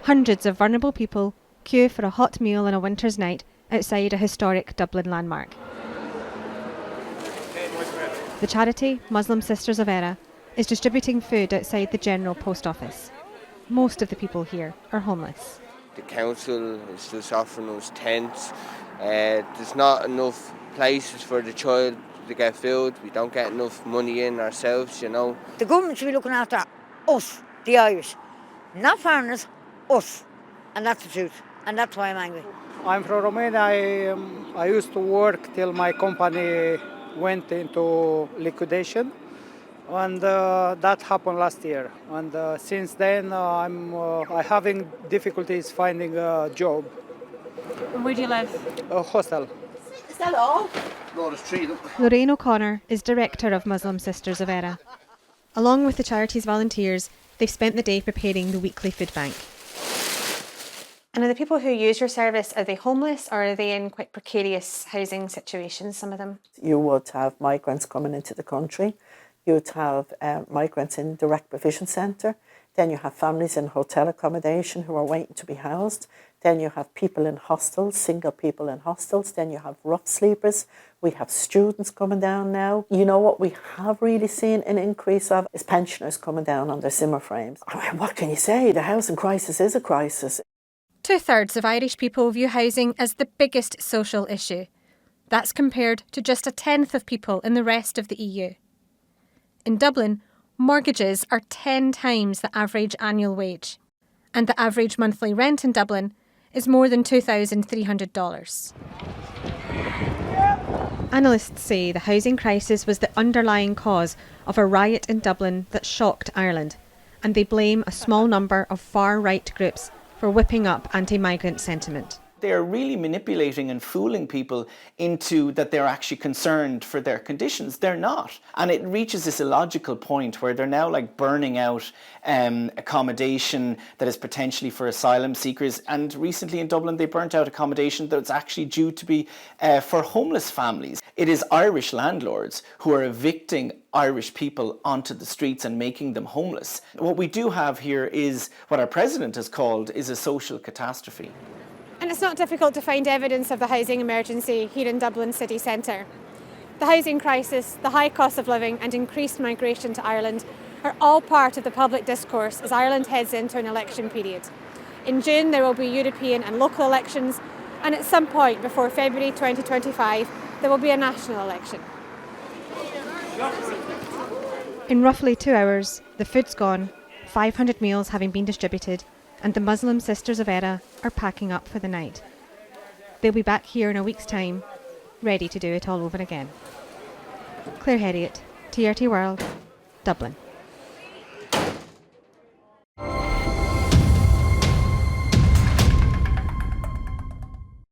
Hundreds of vulnerable people queue for a hot meal on a winter's night outside a historic Dublin landmark. The charity, Muslim Sisters of Era, is distributing food outside the General Post Office. Most of the people here are homeless. The council is just offering us tents. There's not enough places for the child to get food. We don't get enough money in ourselves, you know. The government should be looking after us, the Irish. Not foreigners, us. And that's the truth. And that's why I'm angry. I'm from Romania. I used to work till my company went into liquidation. And that happened last year. And since then, I'm having difficulties finding a job. And where do you live? A hostel. Is that all? No, there's three of them. Lorraine O'Connor is director of Muslim Sisters of Era. Along with the charity's volunteers, they've spent the day preparing the weekly food bank. And are the people who use your service, are they homeless or are they in quite precarious housing situations, some of them? You would have migrants coming into the country. You would have migrants in direct provision centre. Then you have families in hotel accommodation who are waiting to be housed. Then you have people in hostels, single people in hostels. Then you have rough sleepers. We have students coming down now. You know what we have really seen an increase of is pensioners coming down on their Zimmer frames. I mean, what can you say? The housing crisis is a crisis. 2/3 of Irish people view housing as the biggest social issue. That's compared to just 1/10 of people in the rest of the EU. In Dublin, mortgages are 10 times the average annual wage, and the average monthly rent in Dublin is more than $2,300. Analysts say the housing crisis was the underlying cause of a riot in Dublin that shocked Ireland, and they blame a small number of far-right groups for whipping up anti-migrant sentiment. They're really manipulating and fooling people into that they're actually concerned for their conditions. They're not. And it reaches this illogical point where they're now like burning out accommodation that is potentially for asylum seekers. And recently in Dublin, they burnt out accommodation that's actually due to be for homeless families. It is Irish landlords who are evicting Irish people onto the streets and making them homeless. What we do have here is what our president has called is a social catastrophe. And it's not difficult to find evidence of the housing emergency here in Dublin city centre. The housing crisis, the high cost of living and increased migration to Ireland are all part of the public discourse as Ireland heads into an election period. In June there will be European and local elections, and at some point before February 2025 there will be a national election. In roughly 2 hours, the food's gone, 500 meals having been distributed, and the Muslim Sisters of Era are packing up for the night. They'll be back here in a week's time, ready to do it all over again. Claire Herriot, TRT World, Dublin.